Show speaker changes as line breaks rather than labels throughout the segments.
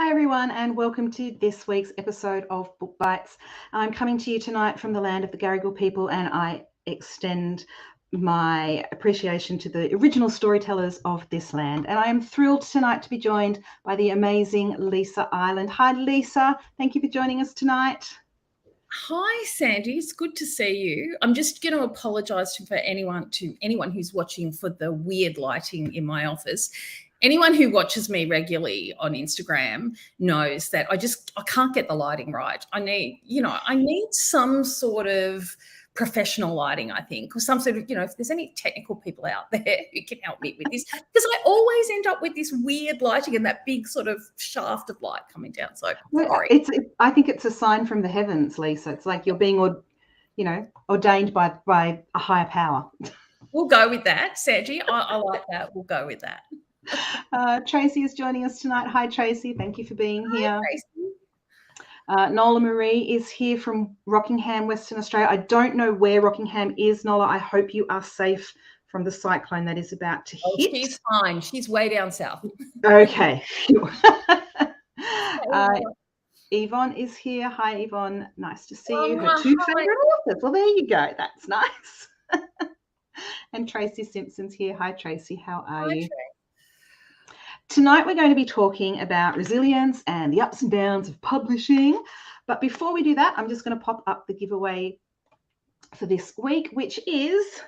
Hi everyone, and welcome to this week's episode of Book Bites. I'm coming to you tonight from the land of the Garigal people, and I extend my appreciation to the original storytellers of this land. And I am thrilled tonight to be joined by the amazing Lisa Ireland. Hi Lisa, thank you for joining us tonight.
Hi Sandy, it's good to see you. I'm just going to apologise to anyone who's watching for the weird lighting in my office. Anyone who watches me regularly on Instagram knows that I can't get the lighting right. I need some sort of professional lighting, I think, or some sort of, if there's any technical people out there who can help me with this, because I always end up with this weird lighting and that big sort of shaft of light coming down. So sorry.
I think it's a sign from the heavens, Lisa. It's like you're being, ordained by a higher power.
We'll go with that, Sanji. I like that. We'll go with that.
Tracy is joining us tonight. Hi, Tracy. Thank you for being here.
Hi,
Nola Marie is here from Rockingham, Western Australia. I don't know where Rockingham is, Nola. I hope you are safe from the cyclone that is about to hit.
She's fine. She's way down south.
Okay. Yvonne is here. Hi, Yvonne. Nice to see you. Her two favourite authors. Well, there you go. That's nice. And Tracy Simpson's here. Hi, Tracy. How are you? Tonight we're going to be talking about resilience and the ups and downs of publishing. But before we do that, I'm just going to pop up the giveaway for this week, which is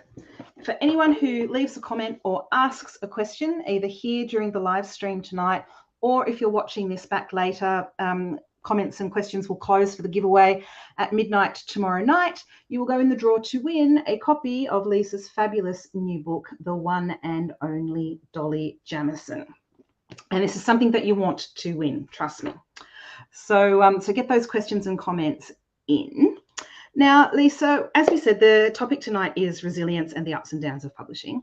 for anyone who leaves a comment or asks a question, either here during the live stream tonight, or if you're watching this back later, comments and questions will close for the giveaway at midnight tomorrow night. You will go in the draw to win a copy of Lisa's fabulous new book, The One and Only Dolly Jamieson. And this is something that you want to win, trust me. So get those questions and comments in. Now, Lisa, as we said, the topic tonight is resilience and the ups and downs of publishing,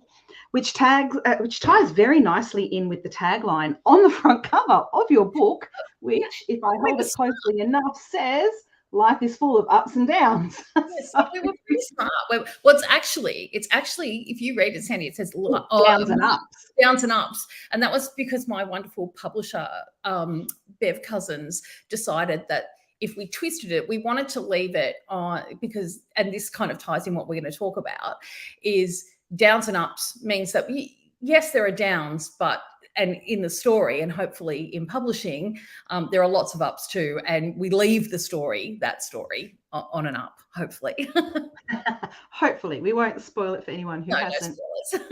which ties very nicely in with the tagline on the front cover of your book, which, if I hold it closely enough, says, "Life is full of ups and downs."
Yes, we were pretty smart. Well, it's actually, if you read it, Sandy, it says
downs and ups.
Downs and ups. And that was because my wonderful publisher, Bev Cousins, decided that if we twisted it, we wanted to leave it on because, and this kind of ties in what we're going to talk about, is downs and ups means that, yes, there are downs, and in the story and hopefully in publishing, there are lots of ups too. And we leave that story on an up, hopefully.
Hopefully. We won't spoil it for anyone who hasn't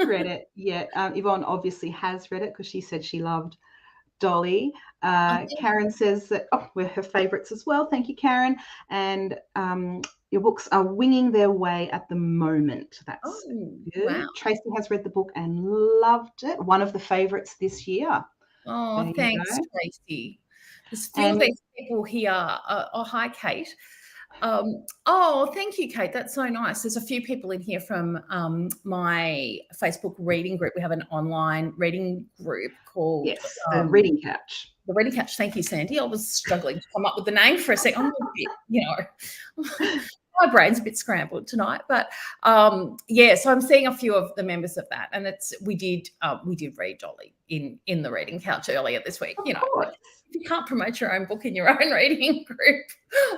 read it yet. Yvonne obviously has read it because she said she loved Dolly. Karen says that, we're her favourites as well. Thank you, Karen. And your books are winging their way at the moment. That's good. Wow. Tracy has read the book and loved it. One of the favourites this year.
Oh, thanks, Tracy. There's still these people here. Hi, Kate. Thank you, Kate. That's so nice. There's a few people in here from my Facebook reading group. We have an online reading group called
the Reading Couch.
The Reading Couch. Thank you, Sandy. I was struggling to come up with the name for a second. I'm a bit, my brain's a bit scrambled tonight, but so I'm seeing a few of the members of that, and we did read Dolly in the Reading Couch earlier this week. If you can't promote your own book in your own reading group,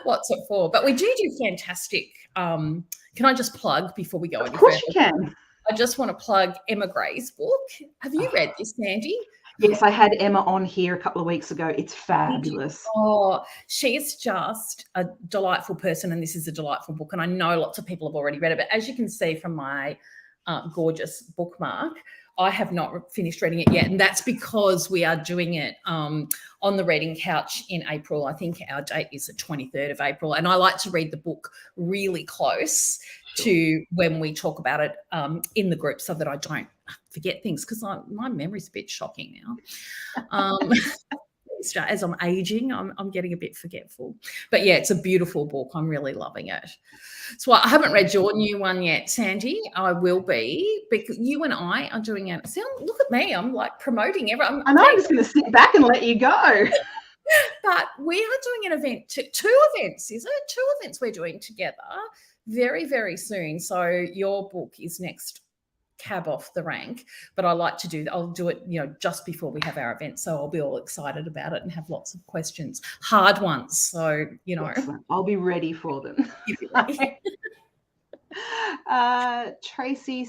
what's it for? But we do fantastic. Can I just plug before we go any further?
Of course you can.
I just want to plug Emma Gray's book. Have you read this, Sandy?
Yes, I had Emma on here a couple of weeks ago. It's fabulous.
Oh, she's just a delightful person, and this is a delightful book. And I know lots of people have already read it, but as you can see from my gorgeous bookmark, I have not finished reading it yet, and that's because we are doing it on the Reading Couch in April. I think our date is the 23rd of April, and I like to read the book really close to when we talk about it in the group so that I don't forget things, because my memory's a bit shocking now. As I'm aging, I'm getting a bit forgetful. But yeah, it's a beautiful book. I'm really loving it. So I haven't read your new one yet, Sandy. I will be, because you and I are doing it. See, look at me. I'm like promoting everyone.
I know, I'm just going to sit back and let you go.
But we are doing an event, two events, is it? Two events we're doing together very, very soon. So your book is next cab off the rank, but I like to do that. I'll do it, just before we have our event. So I'll be all excited about it and have lots of questions, hard ones. So,
Excellent. I'll be ready for them. Tracy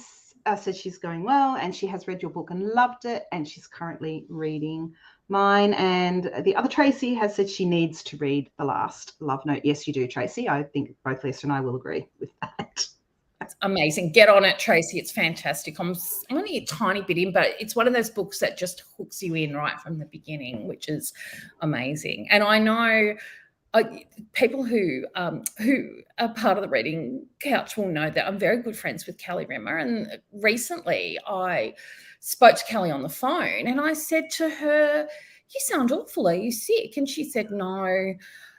said she's going well and she has read your book and loved it, and she's currently reading mine. And the other Tracy has said she needs to read The Last Love Note. Yes, you do, Tracy. I think both Lisa and I will agree with that.
That's amazing. Get on it, Tracy. It's fantastic. I'm only a tiny bit in, but it's one of those books that just hooks you in right from the beginning, which is amazing. And I know people who are part of the reading couch will know that I'm very good friends with Kelly Rimmer. And recently I spoke to Kelly on the phone and I said to her, "You sound awful. Are you sick?" And she said, "No."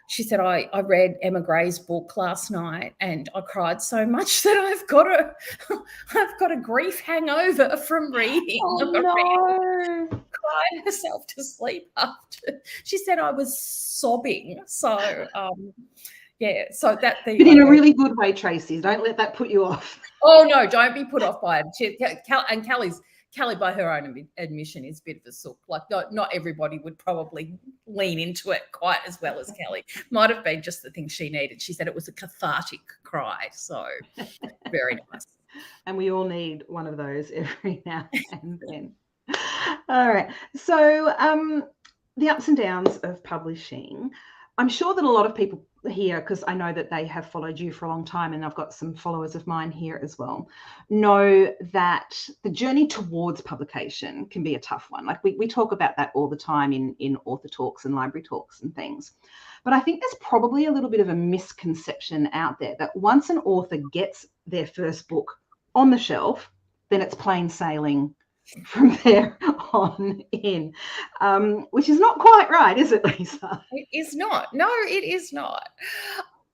She said, I read Emma Gray's book last night and I cried so much that I've got a grief hangover from reading.
Oh, no.
Cried herself to sleep after. She said I was sobbing. So, yeah. So that.
But in a really good way, Tracy. Don't let that put you off.
Oh no! Don't be put off by it. Kelly, by her own admission, is a bit of a sook. Like, not everybody would probably lean into it quite as well as Kelly. Might have been just the thing she needed. She said it was a cathartic cry. So, very nice.
And we all need one of those every now and then. All right. So, the ups and downs of publishing. I'm sure that a lot of people here, because I know that they have followed you for a long time, and I've got some followers of mine here as well, know that the journey towards publication can be a tough one. Like we talk about that all the time in author talks and library talks and things. But I think there's probably a little bit of a misconception out there that once an author gets their first book on the shelf, then it's plain sailing from there on in, which is not quite right, is it, Lisa?
It is not. No, it is not.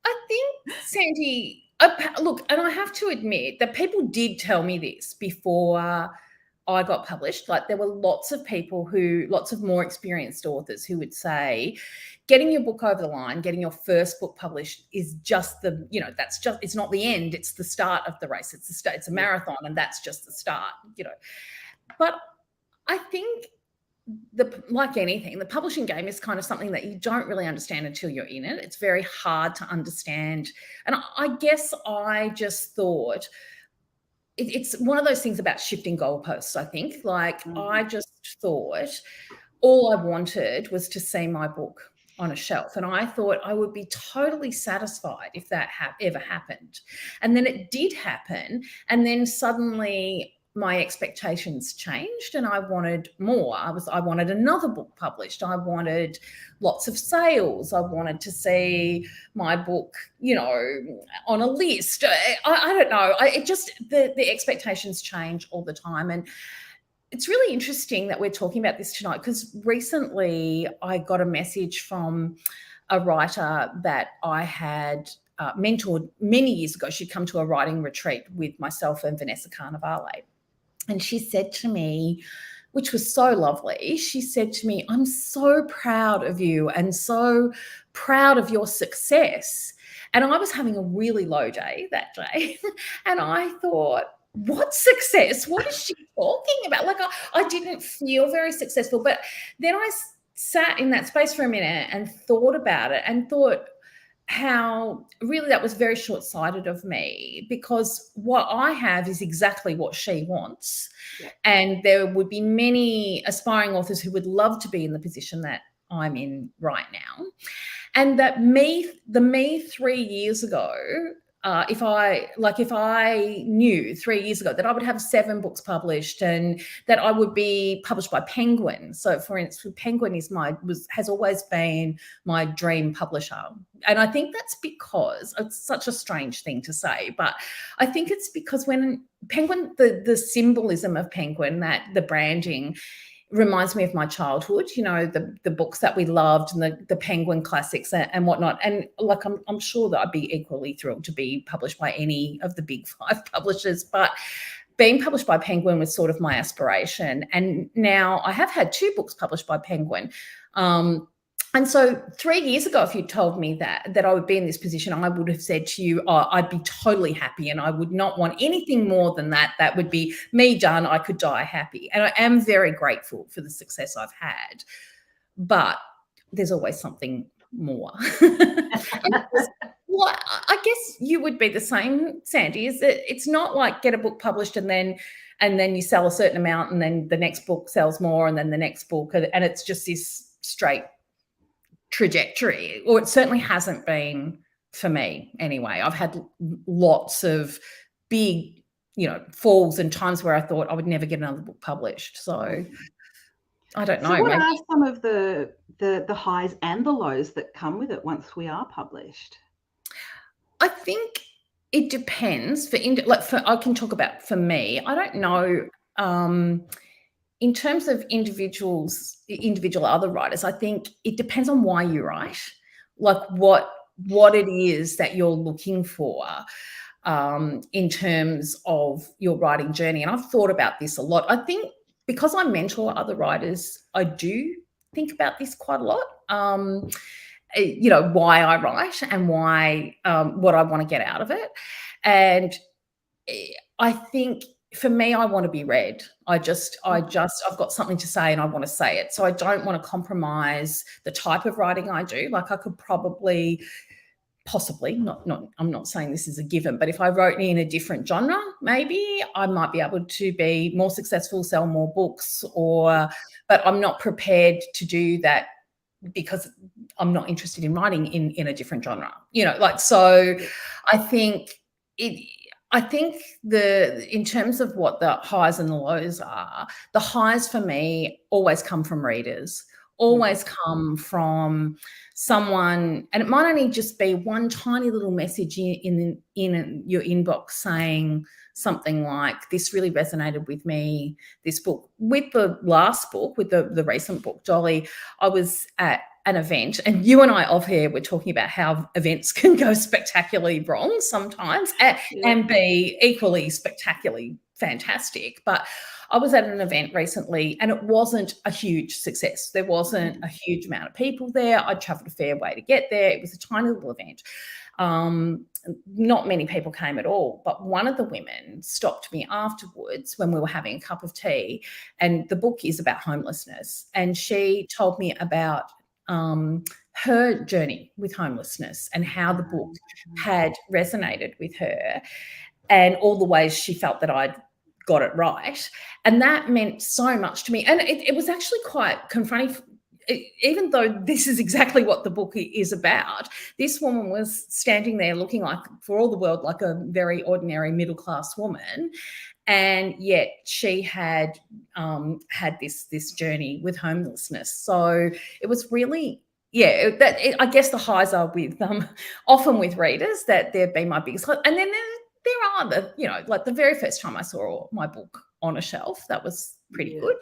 I think, Sandy, look, and I have to admit that people did tell me this before I got published. Like, there were lots of more experienced authors who would say, getting your book over the line, getting your first book published is just it's not the end, it's the start of the race. It's a marathon, and that's just the start, But I think, like anything, the publishing game is kind of something that you don't really understand until you're in it. It's very hard to understand. And I guess I just thought it's one of those things about shifting goalposts, I think. Like, I just thought all I wanted was to see my book on a shelf. And I thought I would be totally satisfied if that ever happened. And then it did happen. And then suddenly my expectations changed and I wanted more. I wanted another book published. I wanted lots of sales. I wanted to see my book, on a list. I don't know. The expectations change all the time. And it's really interesting that we're talking about this tonight, because recently I got a message from a writer that I had mentored many years ago. She'd come to a writing retreat with myself and Vanessa Carnevale. And she said to me, which was so lovely, she said to me, "I'm so proud of you and so proud of your success." And I was having a really low day that day. And I thought, what success? What is she talking about? Like, I didn't feel very successful. But then I sat in that space for a minute and thought about it and thought how really that was very short-sighted of me, because what I have is exactly what she wants. Yeah. And there would be many aspiring authors who would love to be in the position that I'm in right now. And that the me 3 years ago, if I knew 3 years ago that I would have 7 books published and that I would be published by Penguin. So, for instance, Penguin has always been my dream publisher. And I think that's because it's such a strange thing to say, but I think it's because when Penguin, the symbolism of Penguin, that the branding reminds me of my childhood, the books that we loved and the Penguin classics and whatnot. And like, I'm sure that I'd be equally thrilled to be published by any of the big 5 publishers, but being published by Penguin was sort of my aspiration. And now I have had 2 books published by Penguin. And so 3 years ago, if you told me that I would be in this position, I would have said to you, oh, I'd be totally happy and I would not want anything more than that. That would be me done. I could die happy. And I am very grateful for the success I've had. But there's always something more. Well, I guess you would be the same, Sandy, is that it's not like get a book published and then you sell a certain amount and then the next book sells more and then the next book, and it's just this straight trajectory, or it certainly hasn't been for me anyway. I've had lots of big, falls and times where I thought I would never get another book published. So I don't know.
So what are some of the highs and the lows that come with it once we are published?
I think it depends. I can talk about for me. I don't know. In terms of individual other writers, I think it depends on why you write, like what it is that you're looking for in terms of your writing journey. And I've thought about this a lot. I think because I mentor other writers, I do think about this quite a lot. Why I write and why what I want to get out of it. And I think for me, I want to be read. I've got something to say and I want to say it. So I don't want to compromise the type of writing I do. Like I could possibly, not, I'm not saying this is a given, but if I wrote in a different genre, maybe I might be able to be more successful, sell more books, but I'm not prepared to do that because I'm not interested in writing in a different genre, so I think in terms of what the highs and the lows are, the highs for me always come from readers, always come from someone, and it might only just be one tiny little message in your inbox saying something like, this really resonated with me, this book. With the last book, with the recent book, Dolly, I was at an event, and you and I off here were talking about how events can go spectacularly wrong sometimes and be equally spectacularly fantastic. But I was at an event recently and it wasn't a huge success. There wasn't a huge amount of people there. I traveled a fair way to get there. It was a tiny little event. Not many people came at all, but one of the women stopped me afterwards when we were having a cup of tea, and the book is about homelessness, and she told me about her journey with homelessness and how the book had resonated with her and all the ways she felt that I'd got it right. And that meant so much to me. And it was actually quite confronting. Even though this is exactly what the book is about, this woman was standing there looking like, for all the world, like a very ordinary middle-class woman. And yet she had had this journey with homelessness. So it was really, I guess the highs are with often with readers, that they've been my biggest. And then there are like the very first time I saw my book on a shelf, that was pretty good.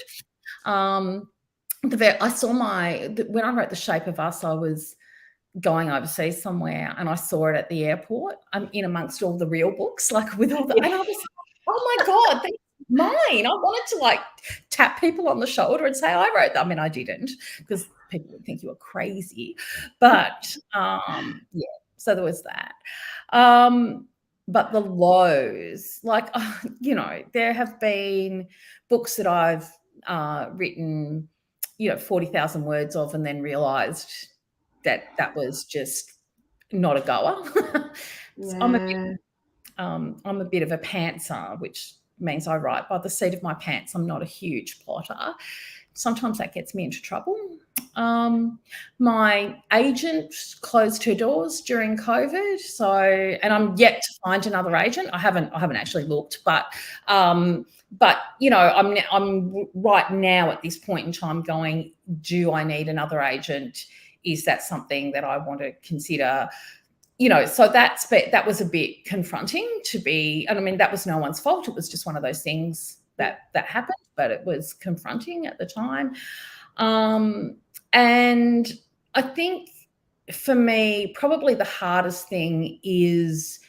I saw when I wrote The Shape of Us, I was going overseas somewhere and I saw it at the airport. I'm in amongst all the real books, like with all the, and I was like, oh my God, that's mine. I wanted to like tap people on the shoulder and say, I wrote that. I mean, I didn't, because people would think you were crazy. But so there was that. But the lows, like, there have been books that I've written, 40,000 words of, and then realized that was just not a goer. I'm a bit of a pantser, which means I write by the seat of my pants. I'm not a huge plotter. Sometimes that gets me into trouble. My agent closed her doors during COVID, and I'm yet to find another agent. I haven't actually looked, but I'm right now at this point in time going, do I need another agent? Is that something that I want to consider? So that was a bit confronting and I mean, that was no one's fault. It was just one of those things that happened, but it was confronting at the time. And I think for me, probably the hardest thing is,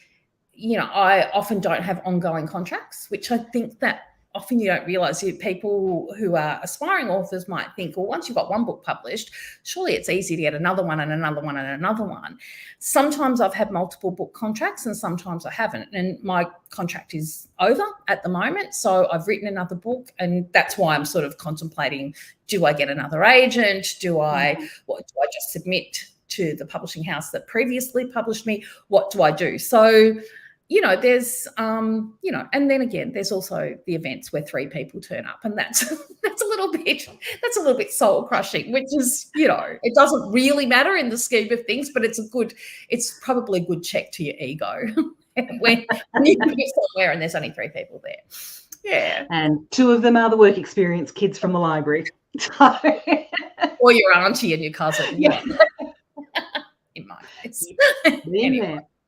I often don't have ongoing contracts, which I think that often you don't realise, people who are aspiring authors might think, well, once you've got one book published, surely it's easy to get another one and another one and another one. Sometimes I've had multiple book contracts and sometimes I haven't. And my contract is over at the moment. So I've written another book, and that's why I'm sort of contemplating, do I get another agent? Do I just submit to the publishing house that previously published me? What do I do? So, there's, and then again, there's also the events where 3 people turn up, and that's a little bit soul crushing, which is, it doesn't really matter in the scheme of things, but it's probably a good check to your ego when you go somewhere and there's only 3 people there. Yeah.
And 2 of them are the work experience kids from the library.
Or your auntie and your cousin. Yeah. In my case.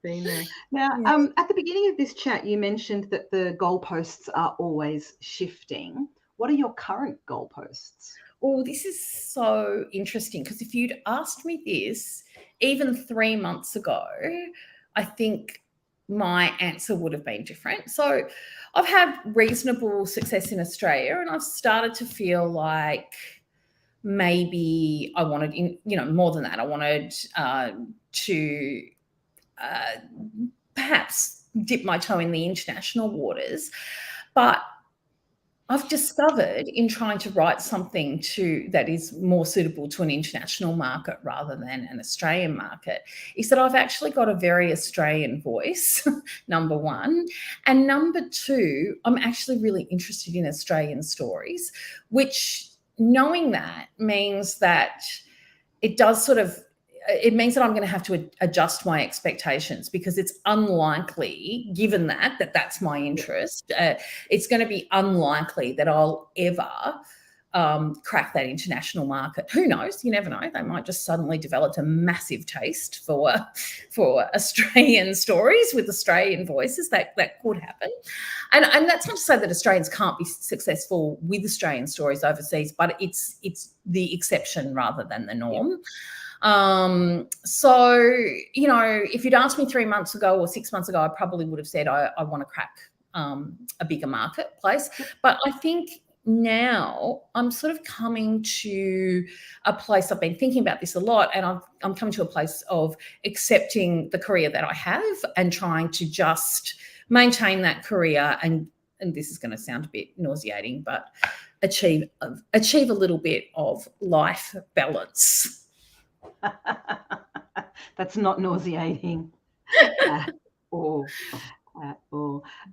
Been there. Now, at the beginning of this chat, you mentioned that the goalposts are always shifting. What are your current goalposts?
Oh, this is so interesting, because if you'd asked me this even 3 months ago, I think my answer would have been different. So I've had reasonable success in Australia, and I've started to feel like maybe I wanted, more than that. I wanted to perhaps dip my toe in the international waters. But I've discovered, in trying to write something that is more suitable to an international market rather than an Australian market, is that I've actually got a very Australian voice, number one. And number two, I'm actually really interested in Australian stories, which, knowing that, means that it means that I'm going to have to adjust my expectations, because it's unlikely, given that that's my interest, it's going to be unlikely that I'll ever crack that international market. Who knows? You never know. They might just suddenly develop a massive taste for Australian stories with Australian voices. That could happen. And that's not to say that Australians can't be successful with Australian stories overseas, but it's the exception rather than the norm. So, if you'd asked me 3 months ago or 6 months ago, I probably would have said I want to crack a bigger marketplace. But I think now I'm sort of coming to a place, I've been thinking about this a lot, and I'm coming to a place of accepting the career that I have and trying to just maintain that career, and this is going to sound a bit nauseating, but achieve a little bit of life balance.
That's not nauseating at all.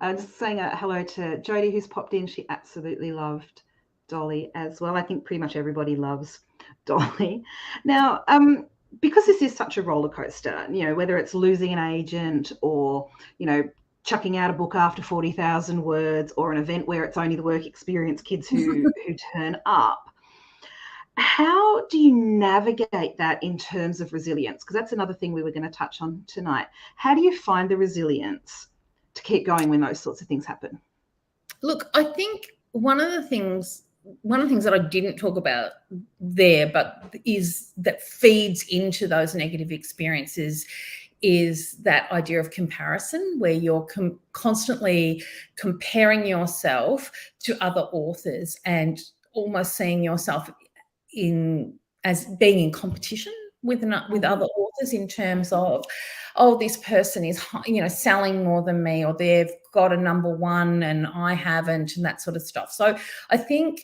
I'm just saying hello to Jodie, who's popped in. She absolutely loved Dolly as well. I think pretty much everybody loves Dolly. Now, because this is such a roller coaster, whether it's losing an agent or, chucking out a book after 40,000 words, or an event where it's only the work experience kids who turn up, how do you navigate that in terms of resilience? Because that's another thing we were going to touch on tonight. How do you find the resilience to keep going when those sorts of things happen?
Look, I think one of the things that I didn't talk about there, but that feeds into those negative experiences, is that idea of comparison, where you're constantly comparing yourself to other authors and almost seeing yourself as being in competition with other authors, in terms of, oh, this person is, selling more than me, or they've got a number one and I haven't, and that sort of stuff. So I think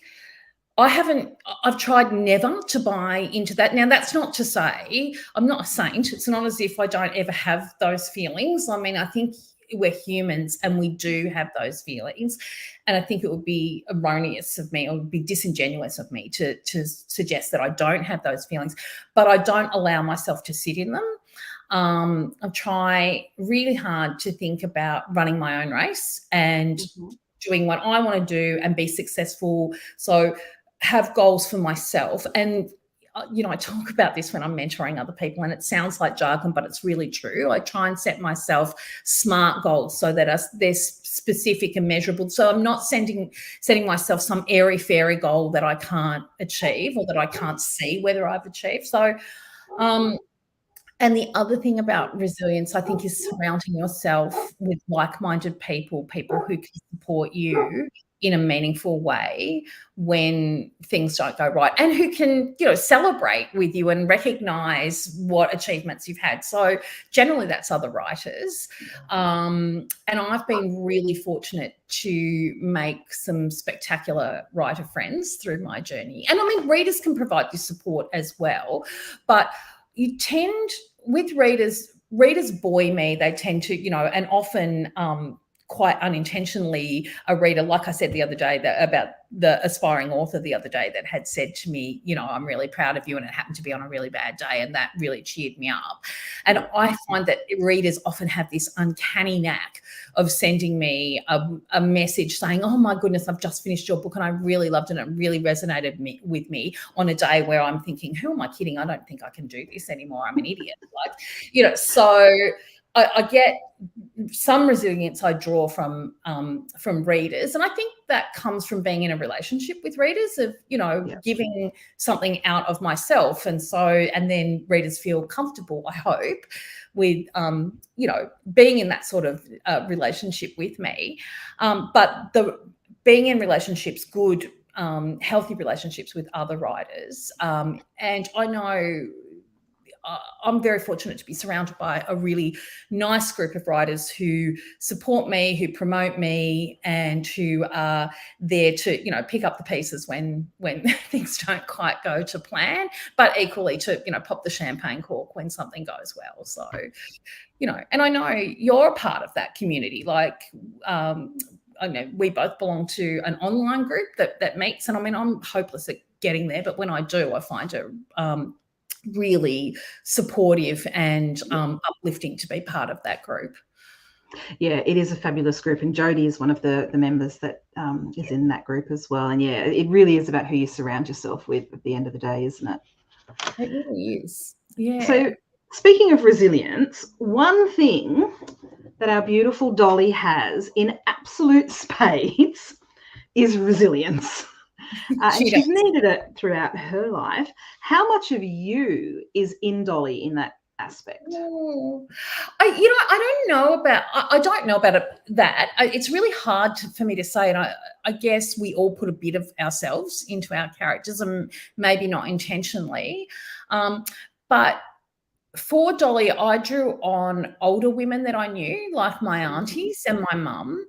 I've tried never to buy into that. Now, that's not to say I'm not a saint. It's not as if I don't ever have those feelings. I mean, I think we're humans and we do have those feelings. And I think it would be erroneous of me, or would be disingenuous of me to suggest that I don't have those feelings, but I don't allow myself to sit in them. I try really hard to think about running my own race and doing what I want to do and be successful. So have goals for myself. And I talk about this when I'm mentoring other people, and it sounds like jargon, but it's really true. I try and set myself SMART goals so that they're specific and measurable. So I'm not setting myself some airy-fairy goal that I can't achieve, or that I can't see whether I've achieved. So, and the other thing about resilience, I think, is surrounding yourself with like-minded people who can support you in a meaningful way when things don't go right, and who can, celebrate with you and recognize what achievements you've had. So generally that's other writers. And I've been really fortunate to make some spectacular writer friends through my journey. And I mean, readers can provide this support as well, but you tend, with readers buoy me. They tend to, and often quite unintentionally, a reader, like I said the other day, about the aspiring author the other day, that had said to me, I'm really proud of you, and it happened to be on a really bad day, and that really cheered me up. And I find that readers often have this uncanny knack of sending me a message saying, oh my goodness, I've just finished your book and I really loved it, and it really resonated with me on a day where I'm thinking, who am I kidding? I don't think I can do this anymore. I'm an idiot. So I get some resilience I draw from readers, and I think that comes from being in a relationship with readers, of giving something out of myself, and then readers feel comfortable, I hope, with being in that sort of relationship with me. But being in relationships, good, healthy relationships with other writers, and I know. I'm very fortunate to be surrounded by a really nice group of writers who support me, who promote me, and who are there to, pick up the pieces when things don't quite go to plan, but equally to, pop the champagne cork when something goes well. So, and I know you're a part of that community. Like, I know we both belong to an online group that meets, and I mean, I'm hopeless at getting there, but when I do, I find it really supportive and uplifting to be part of that group.
Yeah, it is a fabulous group, and Jodie is one of the members that is in that group as well. And yeah, it really is about who you surround yourself with at the end of the day, isn't it?
It really is. Yeah.
So speaking of resilience, one thing that our beautiful Dolly has in absolute spades is resilience. And she's needed it throughout her life. How much of you is in Dolly in that aspect?
I don't know about that. It's really hard for me to say, and I guess we all put a bit of ourselves into our characters, and maybe not intentionally, but for Dolly, I drew on older women that I knew, like my aunties and my mum.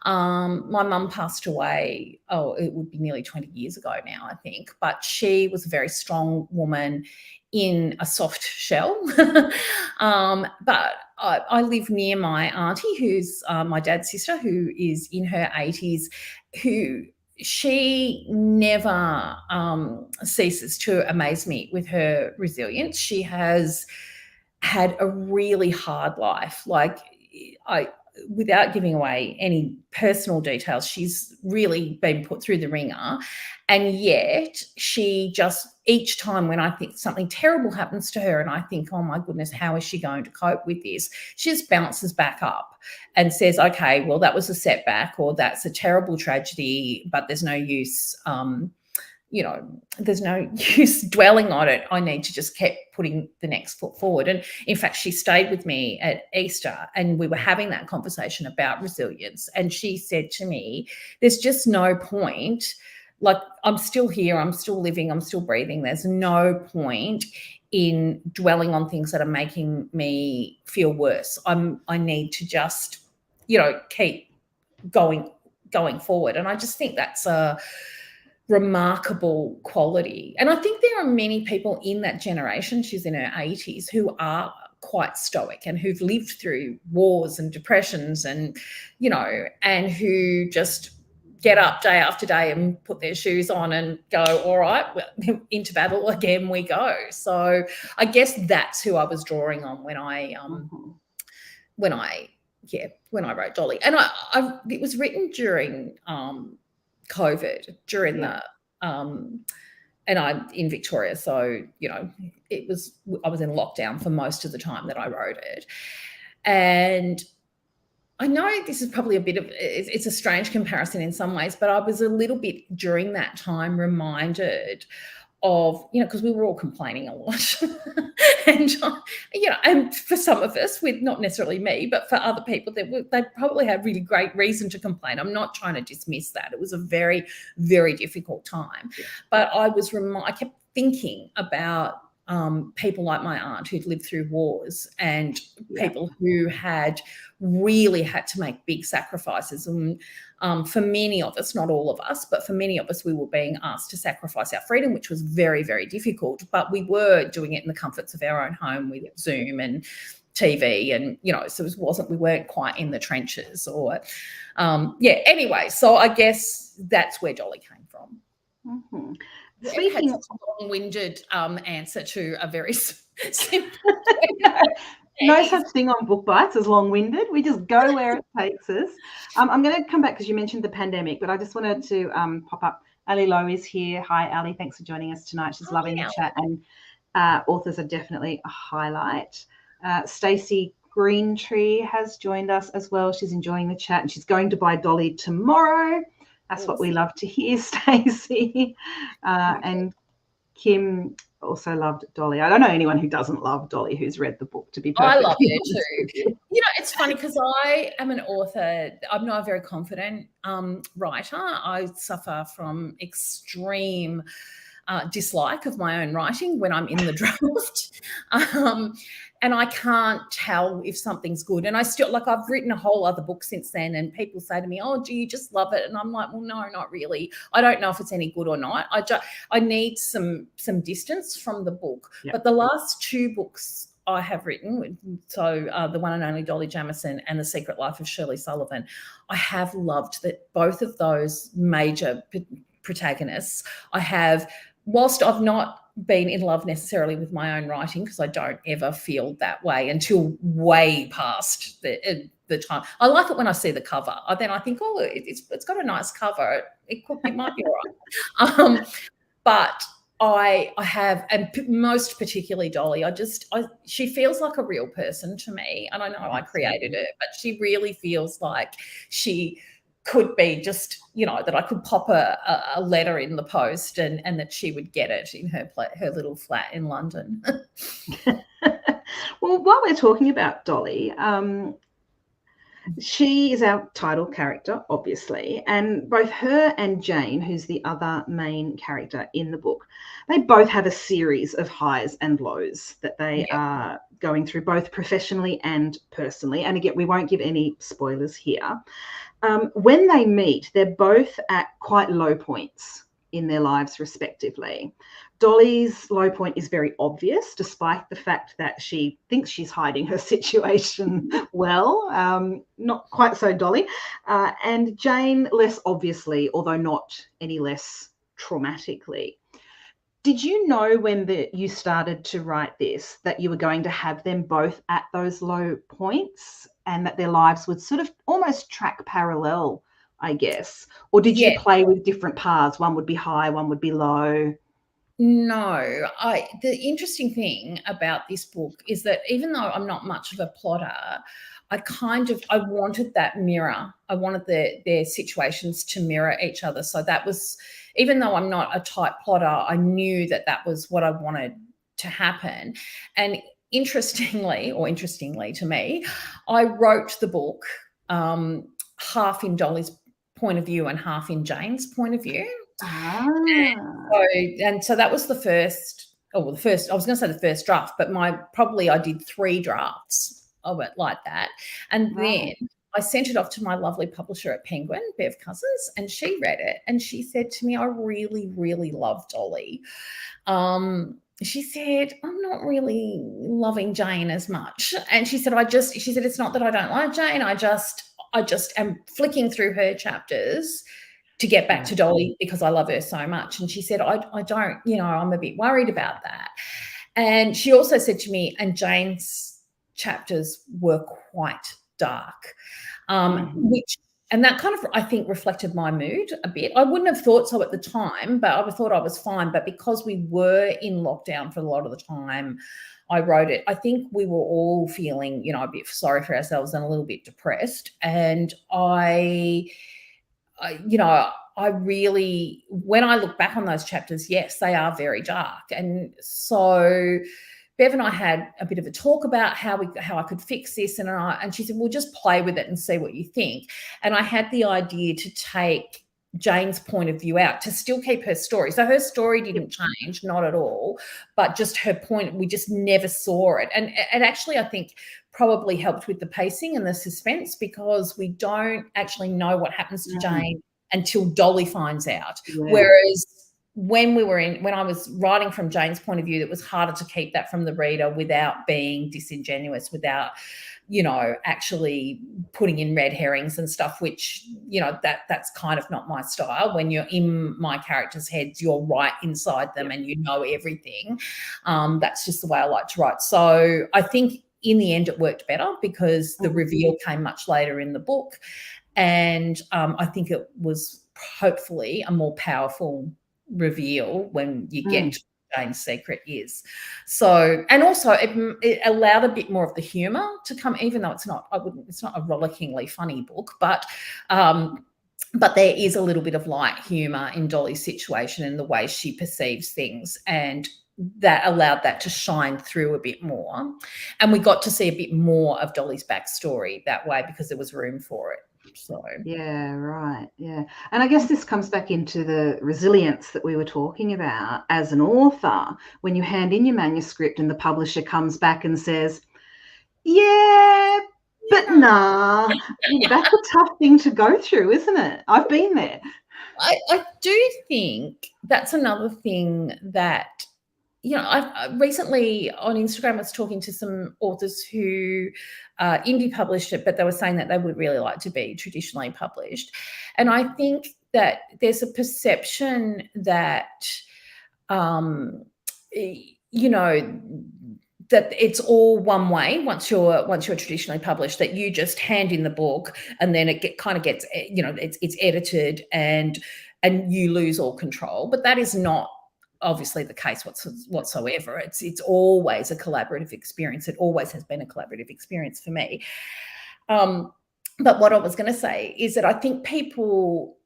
My mum passed away, it would be nearly 20 years ago now, I think, but she was a very strong woman in a soft shell. But I live near my auntie, who's my dad's sister, who is in her 80s, who she never ceases to amaze me with her resilience. She has had a really hard life. Like, without giving away any personal details, she's really been put through the ringer. And yet she just, each time when I think something terrible happens to her and I think, oh my goodness, how is she going to cope with this? she just bounces back up and says, okay, well, that was a setback, or that's a terrible tragedy, but there's no use there's no use dwelling on it. I need to just keep putting the next foot forward. And in fact, she stayed with me at Easter and we were having that conversation about resilience. And she said to me, there's just no point. Like, I'm still here, I'm still living, I'm still breathing. There's no point in dwelling on things that are making me feel worse. I need to just, keep going forward. And I just think that's a remarkable quality. And I think there are many people in that generation, she's in her 80s, who are quite stoic and who've lived through wars and depressions and, and who just get up day after day and put their shoes on and go, all right, well, into battle again we go. So I guess that's who I was drawing on when I wrote Dolly. And it was written during COVID, during the and I'm in Victoria, so I was in lockdown for most of the time that I wrote it. And I know this is probably it's a strange comparison in some ways, but I was a little bit during that time reminded of, because we were all complaining a lot. And, and for some of us, with not necessarily me, but for other people, they probably had really great reason to complain. I'm not trying to dismiss that. It was a very, very difficult time. Yeah. But I kept thinking about people like my aunt who'd lived through wars, and people who had really had to make big sacrifices. And for many of us, not all of us, but for many of us, we were being asked to sacrifice our freedom, which was very, very difficult. But we were doing it in the comforts of our own home with Zoom and TV, and so we weren't quite in the trenches or anyway, so I guess that's where Dolly came from.
Mm-hmm.
Speaking of a long-winded answer to a very simple
no such thing on Book Bites as long-winded. We just go where it takes us. I'm going to come back because you mentioned the pandemic, but I just wanted to pop up. Ali Lowe is here. Hi, Ali. Thanks for joining us tonight. She's loving the chat, and authors are definitely a highlight. Stacey Greentree has joined us as well. She's enjoying the chat, and she's going to buy Dolly tomorrow. That's what we love to hear, Stacey. And Kim also loved Dolly. I don't know anyone who doesn't love Dolly who's read the book, to be perfectly honest.
I love it too. It's funny because I am an author. I'm not a very confident writer. I suffer from extreme dislike of my own writing when I'm in the draft. And I can't tell if something's good. And I still, I've written a whole other book since then, and people say to me, oh, do you just love it? And I'm like, well, no, not really. I don't know if it's any good or not. I need some distance from the book. Yep. But the last 2 books I have written, so the one and only Dolly Jamieson and The Secret Life of Shirley Sullivan, I have loved that both of those major protagonists. I have, whilst I've not been in love necessarily with my own writing, because I don't ever feel that way until way past the time. I like it when I see the cover. Then I think, oh, it's got a nice cover. It might be all right. But I have, and most particularly Dolly, she feels like a real person to me. And I know I created her, but she really feels like she could be just, that I could pop a letter in the post and that she would get it in her little flat in London.
Well, while we're talking about Dolly, she is our title character, obviously, and both her and Jane, who's the other main character in the book, they both have a series of highs and lows that they are going through, both professionally and personally. And again, we won't give any spoilers here. When they meet, they're both at quite low points in their lives, respectively. Dolly's low point is very obvious, despite the fact that she thinks she's hiding her situation well. Not quite so Dolly. And Jane, less obviously, although not any less traumatically. Did you know when you started to write this that you were going to have them both at those low points and that their lives would sort of almost track parallel, I guess? Or did you play with different paths? One would be high, one would be low?
No. The interesting thing about this book is that even though I'm not much of a plotter, I wanted that mirror. I wanted their situations to mirror each other. So that was, even though I'm not a type plotter, I knew that was what I wanted to happen. And interestingly to me, I wrote the book half in Dolly's point of view and half in Jane's point of view. And so that was the first, I was going to say the first draft, but I did 3 drafts of it like that. And then I sent it off to my lovely publisher at Penguin, Bev Cousins, and she read it and she said to me, I really, really love Dolly. She said, I'm not really loving Jane as much. And she said, it's not that I don't like Jane. I just am flicking through her chapters to get back to Dolly because I love her so much. And she said, I don't, I'm a bit worried about that. And she also said to me, and Jane's chapters were quite dark, and that kind of, I think, reflected my mood a bit. I wouldn't have thought so at the time, but I thought I was fine. But because we were in lockdown for a lot of the time, I wrote it. I think we were all feeling, a bit sorry for ourselves and a little bit depressed. And I I really, when I look back on those chapters, yes, they are very dark. And so Bev and I had a bit of a talk about how I could fix this, and she said, well, just play with it and see what you think. And I had the idea to take Jane's point of view out, to still keep her story. So her story didn't change, not at all, but just her point, we just never saw it. And actually, I think probably helped with the pacing and the suspense, because we don't actually know what happens to Jane until Dolly finds out. Yeah. Whereas when I was writing from Jane's point of view, it was harder to keep that from the reader without being disingenuous, without, actually putting in red herrings and stuff, which, that's kind of not my style. When you're in my characters' heads, you're right inside them and you know everything. That's just the way I like to write. So I think in the end it worked better, because the reveal came much later in the book. And I think it was hopefully a more powerful reveal when you get Jane's secret is. So, and also it allowed a bit more of the humor to come, even though it's not a rollickingly funny book, but there is a little bit of light humor in Dolly's situation and the way she perceives things, and that allowed that to shine through a bit more. And we got to see a bit more of Dolly's backstory that way, because there was room for it. So
yeah, right. Yeah. And I guess this comes back into the resilience that we were talking about as an author. When you hand in your manuscript and the publisher comes back and says, yeah, but nah, that's a tough thing to go through, isn't it? I've been there.
I do think that's another thing that, I recently on Instagram was talking to some authors who indie published it, but they were saying that they would really like to be traditionally published. And I think that there's a perception that, that it's all one way once you're traditionally published, that you just hand in the book and then it kind of gets, it's edited and you lose all control. But that is not obviously the case whatsoever. It's always a collaborative experience. It always has been a collaborative experience for me. But what I was going to say is that I think people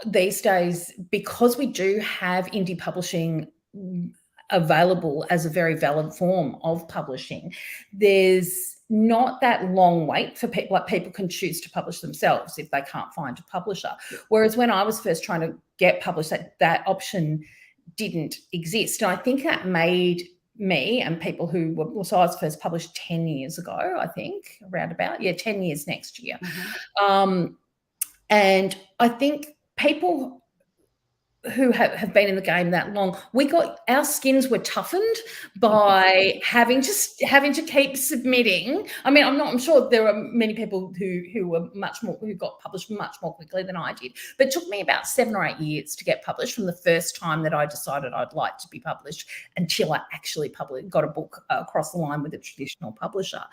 these days, because we do have indie publishing available as a very valid form of publishing, there's not that long wait for people. Like, people can choose to publish themselves if they can't find a publisher. Whereas when I was first trying to get published, that option didn't exist. And I think that made me and people who were, so I was first published 10 years ago, I think, around about, 10 years next year. And I think people who have been in the game that long, our skins were toughened by having to keep submitting. I mean, I'm sure there are many people who got published much more quickly than I did, but it took me about 7 or 8 years to get published from the first time that I decided I'd like to be published until I actually got a book across the line with a traditional publisher.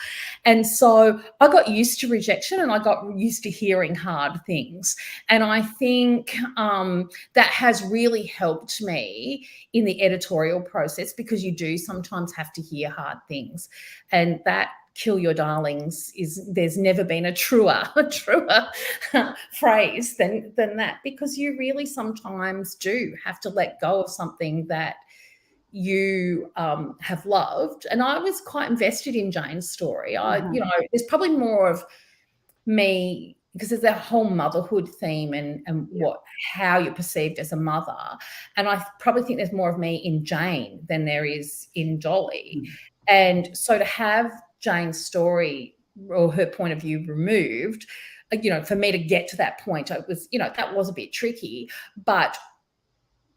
And so I got used to rejection, and I got used to hearing hard things. And I think that has really helped me in the editorial process, because you do sometimes have to hear hard things, and that kill your darlings there's never been a truer phrase than that, because you really sometimes do have to let go of something that you have loved. And I was quite invested in Jane's story. There's probably more of me, because there's that whole motherhood theme and how you're perceived as a mother. And I probably think there's more of me in Jane than there is in Dolly. And so to have Jane's story or her point of view removed, for me to get to that point, it was, that was a bit tricky, but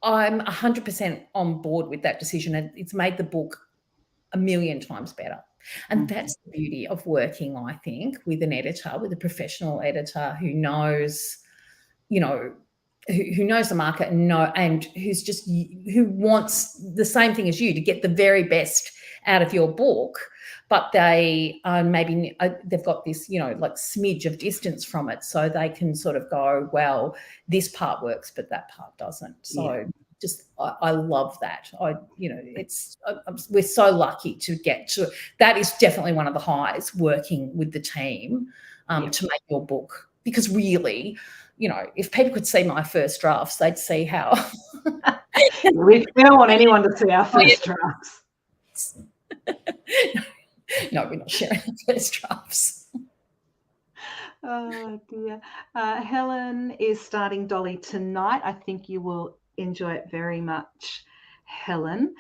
I'm 100% on board with that decision, and it's made the book a million times better. And that's the beauty of working, I think, with an editor, with a professional editor who knows, who knows the market and who wants the same thing as you, to get the very best out of your book, but they maybe they've got this, like smidge of distance from it, so they can sort of go, well, this part works, but that part doesn't. So I love that. We're so lucky to get to. That is definitely one of the highs, working with the team to make your book, because really, if people could see my first drafts, they'd see how.
We don't want anyone to see our first drafts.
No, we're not sharing the first drafts.
Oh dear. Helen is starting Dolly tonight. I think you will enjoy it very much, Helen.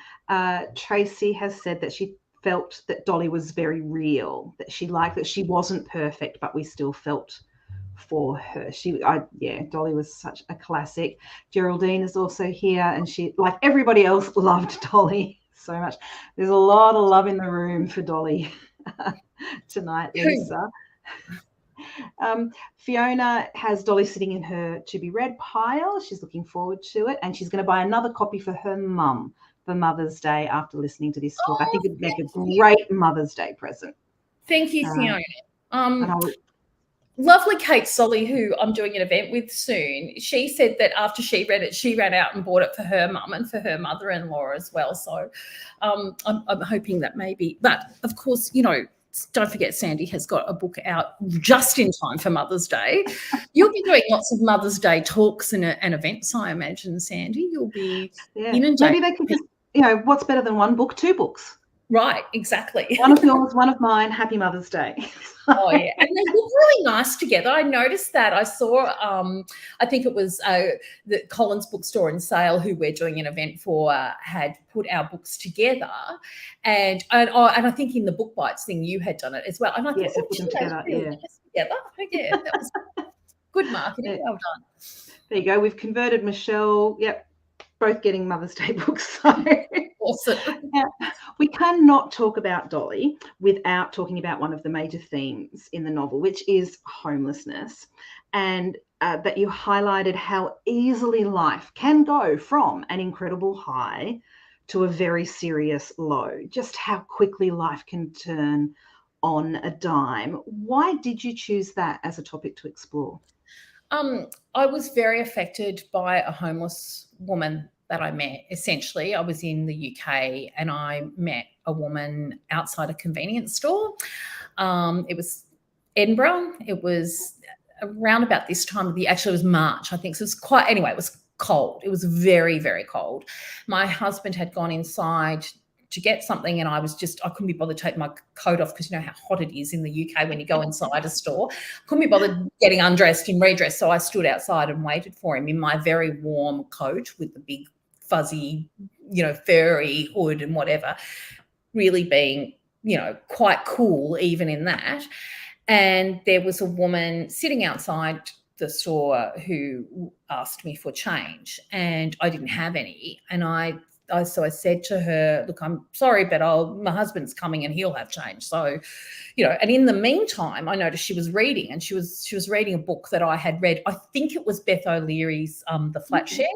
Tracy has said that she felt that Dolly was very real, that she liked that she wasn't perfect, but we still felt for her. Dolly was such a classic. Geraldine is also here, and she, like everybody else, loved Dolly so much. There's a lot of love in the room for Dolly tonight, Lisa. Fiona has Dolly sitting in her to be read pile. She's looking forward to it, and she's going to buy another copy for her mum for Mother's Day after listening to this talk. I think it'd make a great Mother's Day present.
Thank you, Fiona. Lovely Kate Solly, who I'm doing an event with soon, she said that after she read it, she ran out and bought it for her mum and for her mother-in-law as well. So I'm hoping that maybe, but of course, don't forget Sandy has got a book out just in time for Mother's Day. You'll be doing lots of Mother's Day talks and events, I imagine, Sandy. You'll be inundated.
Maybe they could just, what's better than one book? 2 books.
Right, exactly.
One of yours, one of mine. Happy Mother's Day.
Oh, yeah. And they look really nice together. I noticed that. I saw, I think it was the Collins Bookstore in Sale, who we're doing an event for, had put our books together. And I think in the Book Bites thing, you had done it as well. And I
yes, put them together.
Really nice together. Yeah, that was good marketing. Yeah. Well done.
There you go. We've converted Michelle. Yep. Both getting Mother's Day books. So.
Awesome.
We cannot talk about Dolly without talking about one of the major themes in the novel, which is homelessness, and that you highlighted how easily life can go from an incredible high to a very serious low, just how quickly life can turn on a dime. Why did you choose that as a topic to explore?
I was very affected by a homeless woman that I met. Essentially, I was in the UK and I met a woman outside a convenience store. It was Edinburgh. It was around about this time of the year. Actually, it was March, I think. So it was cold. It was very, very cold. My husband had gone inside to get something and I couldn't be bothered to take my coat off because you know how hot it is in the UK when you go inside a store. Couldn't be bothered getting undressed and redressed. So I stood outside and waited for him in my very warm coat with the big fuzzy, furry hood and whatever, really being, quite cool even in that. And there was a woman sitting outside the store who asked me for change and I didn't have any. And so I said to her, look, I'm sorry, but my husband's coming and he'll have change. So, and in the meantime, I noticed she was reading and she was reading a book that I had read. I think it was Beth O'Leary's The Flat Share.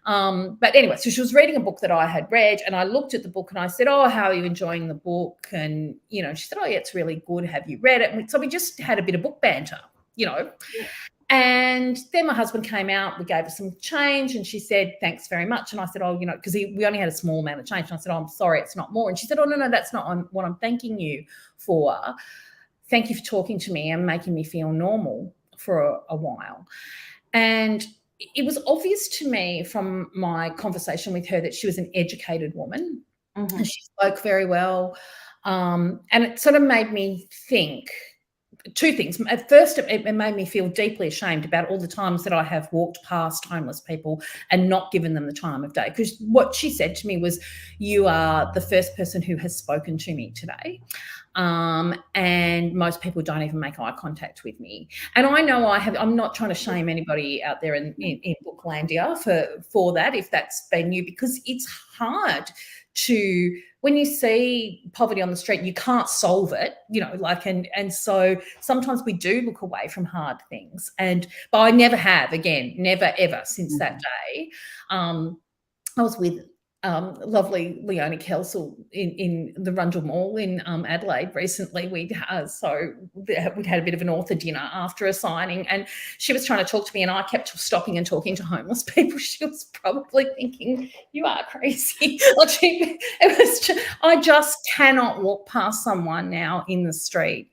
But anyway, so she was reading a book that I had read and I looked at the book and I said, oh, how are you enjoying the book? And, she said, oh, yeah, it's really good. Have you read it? And so we just had a bit of book banter, Yeah. And then my husband came out, we gave her some change and she said, thanks very much. And I said, oh, because we only had a small amount of change. And I said, oh, I'm sorry, it's not more. And she said, oh, no, that's not what I'm thanking you for. Thank you for talking to me and making me feel normal for a while. And it was obvious to me from my conversation with her that she was an educated woman. Mm-hmm. And she spoke very well. And it sort of made me think, 2 things. At first, it made me feel deeply ashamed about all the times that I have walked past homeless people and not given them the time of day. Because what she said to me was, you are the first person who has spoken to me today. And most people don't even make eye contact with me. And I know I'm not trying to shame anybody out there in Booklandia for that, if that's been you, because it's hard to, when you see poverty on the street, you can't solve it, and so sometimes we do look away from hard things. But I never have, never ever since that day. I was with lovely Leonie Kelsall in the Rundle Mall in Adelaide recently. We'd had a bit of an author dinner after a signing and she was trying to talk to me and I kept stopping and talking to homeless people. She was probably thinking, you are crazy. I just cannot walk past someone now in the street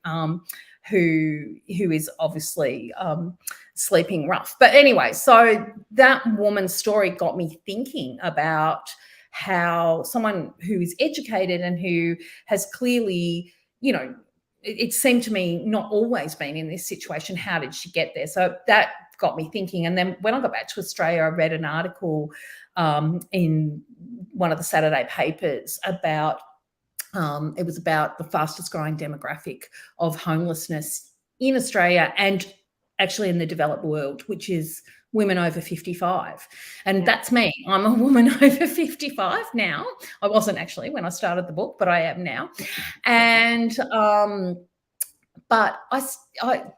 who is obviously sleeping rough. But anyway, so that woman's story got me thinking about how someone who is educated and who has clearly, it seemed to me not always been in this situation. How did she get there? So that got me thinking. And then when I got back to Australia, I read an article in one of the Saturday papers about it was about the fastest growing demographic of homelessness in Australia and actually in the developed world, which is women over 55. And that's me. I'm a woman over 55 now. I wasn't actually when I started the book, but I am now. And but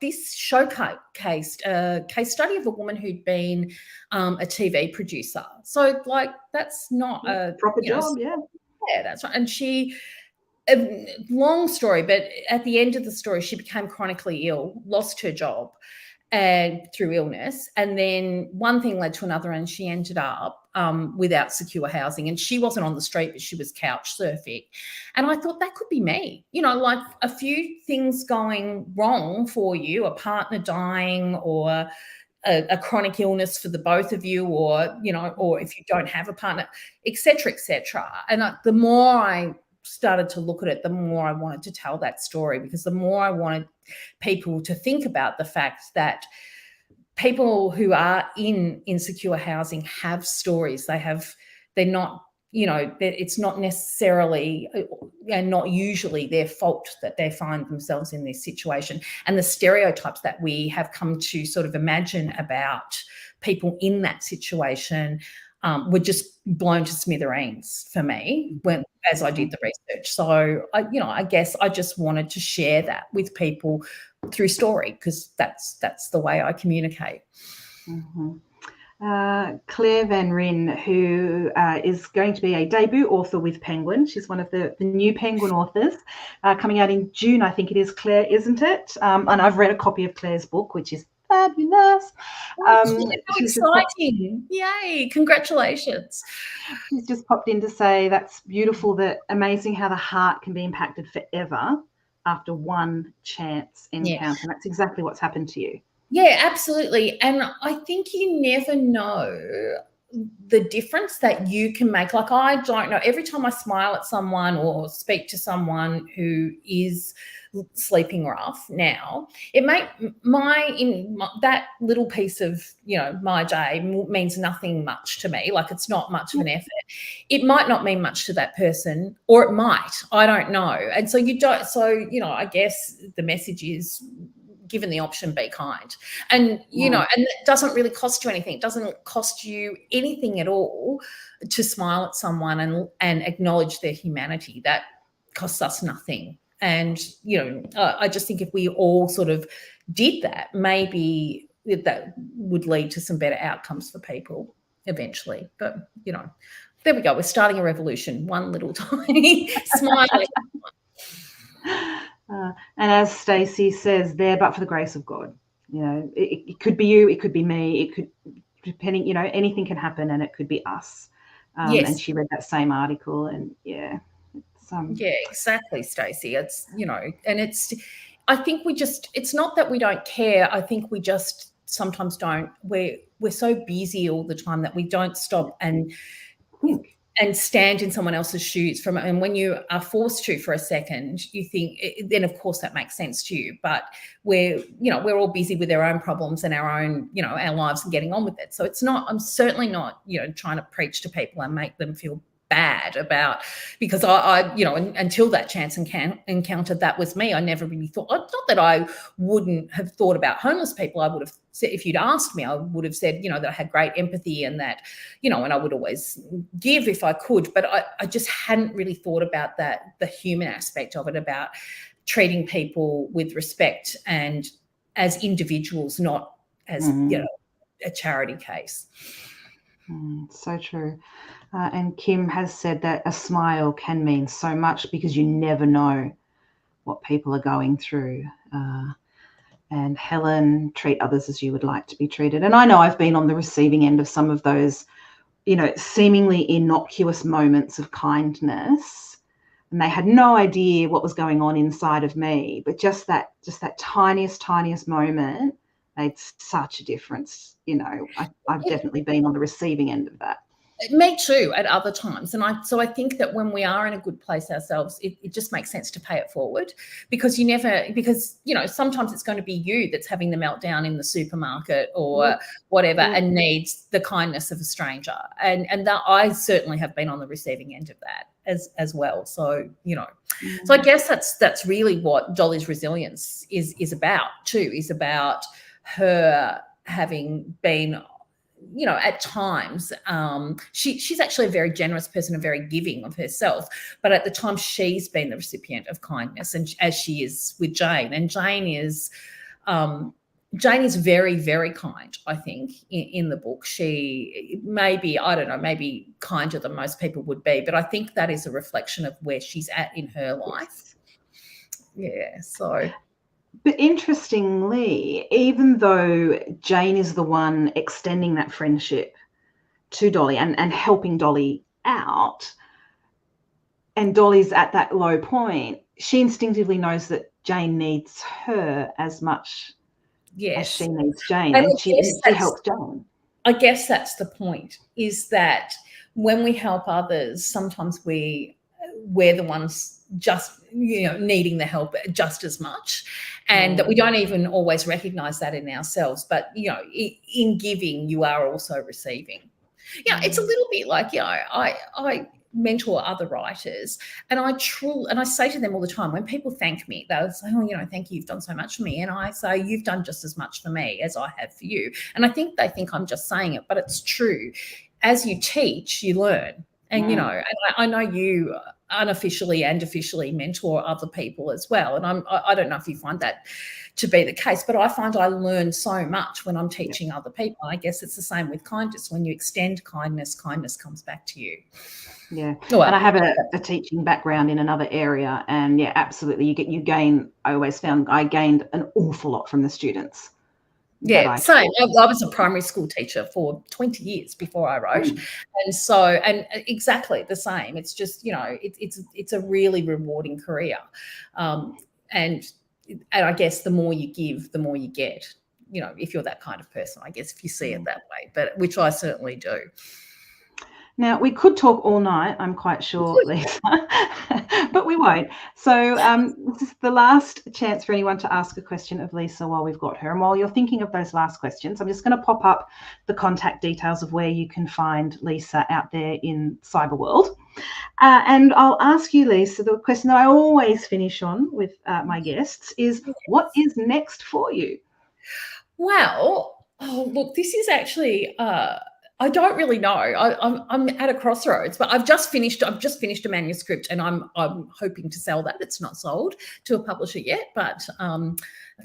this showcased a case study of a woman who'd been a TV producer. So like that's not a
proper job, yeah.
Yeah, that's right. And she, long story, but at the end of the story, she became chronically ill, lost her job and through illness. And then one thing led to another, and she ended up without secure housing. And she wasn't on the street, but she was couch surfing. And I thought that could be me, like a few things going wrong for you, a partner dying or a chronic illness for the both of you, or, or if you don't have a partner, et cetera, et cetera. And the more I started to look at it, the more I wanted to tell that story, because the more I wanted people to think about the fact that people who are in insecure housing have stories. They're not, it's not necessarily and not usually their fault that they find themselves in this situation. And the stereotypes that we have come to sort of imagine about people in that situation were just blown to smithereens for me as I did the research. So, I guess I just wanted to share that with people through story, because that's the way I communicate.
Mm-hmm. Claire Van Ryn, who is going to be a debut author with Penguin. She's one of the new Penguin authors coming out in June, I think it is, Claire, isn't it? And I've read a copy of Claire's book, which is fabulous.
She's exciting. Yay, congratulations.
She's just popped in to say that's beautiful, that amazing how the heart can be impacted forever after one chance encounter. Yeah. That's exactly what's happened to you.
Yeah, absolutely. And I think you never know the difference that you can make. Like, I don't know, every time I smile at someone or speak to someone who is sleeping rough now, that little piece of, my day means nothing much to me. Like, it's not much of an effort. It might not mean much to that person, or it might, I don't know. And so I guess the message is, given the option, be kind. And, and it doesn't really cost you anything. It doesn't cost you anything at all to smile at someone and acknowledge their humanity. That costs us nothing. And, I just think if we all sort of did that, maybe that would lead to some better outcomes for people eventually. But, there we go. We're starting a revolution, one little tiny smiling.
And as Stacey says there, but for the grace of God, it could be you, it could be me, it could, depending, anything can happen, and it could be us. Yes. And she read that same article, and yeah.
Yeah, exactly, Stacey. It's, and I think it's not that we don't care. I think we just sometimes don't. We're so busy all the time that we don't stop and stand in someone else's shoes and when you are forced to for a second, you think, then of course that makes sense to you. But we're all busy with our own problems and our own, our lives and getting on with it. So I'm certainly not, trying to preach to people and make them feel bad about, because I until that chance encounter that was me, I never really thought, not that I wouldn't have thought about homeless people. I would have said, if you'd asked me, I would have said, that I had great empathy and that, and I would always give if I could, but I just hadn't really thought about that, the human aspect of it, about treating people with respect and as individuals, not as, a charity case.
So true. And Kim has said that a smile can mean so much, because you never know what people are going through. And Helen, treat others as you would like to be treated. And I know I've been on the receiving end of some of those, seemingly innocuous moments of kindness, and they had no idea what was going on inside of me. But just that tiniest moment made such a difference. You know, I've definitely been on the receiving end of that.
Me too, at other times. And I think that when we are in a good place ourselves, it just makes sense to pay it forward, because you know, sometimes it's going to be you that's having the meltdown in the supermarket or whatever and needs the kindness of a stranger. And that I certainly have been on the receiving end of that as well. So, you know, so I guess that's really what Dolly's resilience is about too, is about her having been, you know, at times she's actually a very generous person and very giving of herself, but at the time she's been the recipient of kindness, and as she is with Jane. And Jane is very, very kind, I think, in the book. She maybe, I don't know, maybe kinder than most people would be, but I think that is a reflection of where she's at in her life. Yeah, so...
But interestingly, even though Jane is the one extending that friendship to Dolly and helping Dolly out, and Dolly's at that low point, she instinctively knows that Jane needs her as much as she needs Jane, and she helps Jane.
I guess that's the point, is that when we help others, sometimes we're the ones just, you know, needing the help just as much, and that we don't even always recognize that in ourselves. But, you know, in giving, you are also receiving. Yeah, it's a little bit like, you know, I mentor other writers, and I say to them all the time, when people thank me, they'll say, oh, you know, thank you, you've done so much for me. And I say, you've done just as much for me as I have for you. And I think they think I'm just saying it, but it's true. As you teach, you learn. And, you know, and I know you unofficially and officially mentor other people as well. And I don't know if you find that to be the case, but I find I learn so much when I'm teaching other people. I guess it's the same with kindness. When you extend kindness, kindness comes back to you.
Yeah. Well, and I have a teaching background in another area, and yeah, absolutely. You gain, I always found I gained an awful lot from the students.
Yeah, same. I was a primary school teacher for 20 years before I wrote. And exactly the same. It's just, you know, it's a really rewarding career. And I guess the more you give, the more you get, you know, if you're that kind of person, I guess, if you see it that way, but which I certainly do.
Now, we could talk all night, I'm quite sure, Lisa, but we won't. So this is the last chance for anyone to ask a question of Lisa while we've got her. And while you're thinking of those last questions, I'm just going to pop up the contact details of where you can find Lisa out there in cyber world. And I'll ask you, Lisa, the question that I always finish on with my guests is, what is next for you?
Well, look, this is actually... I don't really know. I'm at a crossroads, but I've just finished a manuscript, and I'm hoping to sell that. It's not sold to a publisher yet, but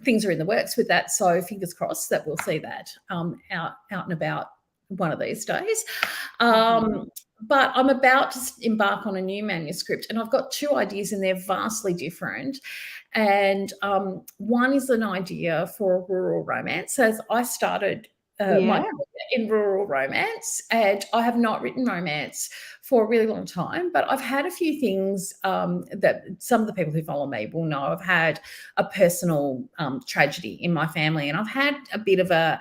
things are in the works with that. So fingers crossed that we'll see that out and about one of these days. But I'm about to embark on a new manuscript, and I've got two ideas, and they're vastly different. And one is an idea for a rural romance. As I started my career in rural romance, and I have not written romance for a really long time, but I've had a few things that some of the people who follow me will know. I've had a personal tragedy in my family, and I've had a bit of a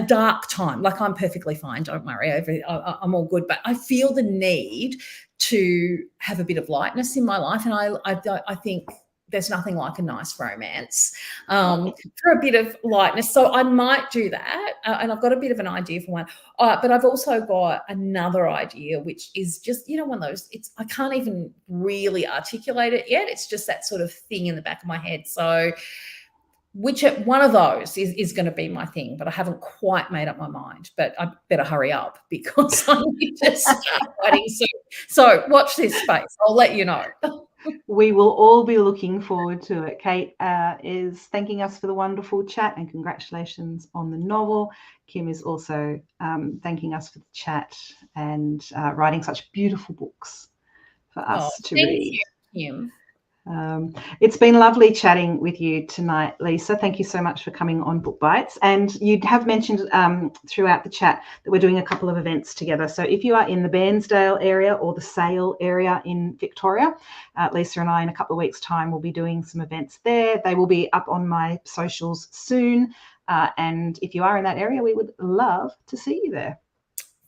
dark time. Like, I'm perfectly fine, don't worry, I'm all good, but I feel the need to have a bit of lightness in my life, and I think there's nothing like a nice romance for a bit of lightness. So I might do that. And I've got a bit of an idea for one. But I've also got another idea, which is just, you know, one of those, I can't even really articulate it yet. It's just that sort of thing in the back of my head. So which one of those is going to be my thing, but I haven't quite made up my mind. But I better hurry up, because I need to start writing soon. So watch this space. I'll let you know.
We will all be looking forward to it. Kate is thanking us for the wonderful chat, and congratulations on the novel. Kim is also thanking us for the chat and writing such beautiful books for us to read.
Thank you, Kim.
It's been lovely chatting with you tonight, Lisa. Thank you so much for coming on Book Bites. And you have mentioned throughout the chat that we're doing a couple of events together. So if you are in the Bairnsdale area or the Sale area in Victoria, Lisa and I in a couple of weeks' time will be doing some events there. They will be up on my socials soon. And if you are in that area, we would love to see you there.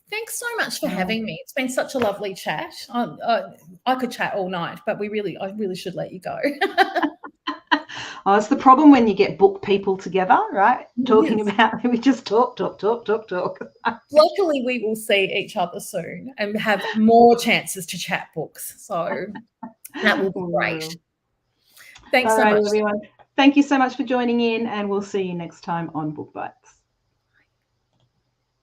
Thanks so much for having me. It's been such a lovely chat. I could chat all night, but I really should let you go.
Oh, it's the problem when you get book people together, right? Talking about, we just talk.
Luckily, we will see each other soon and have more chances to chat books. So that will be great. Thanks so much,
everyone. Thank you so much for joining in, and we'll see you next time on Book Bites.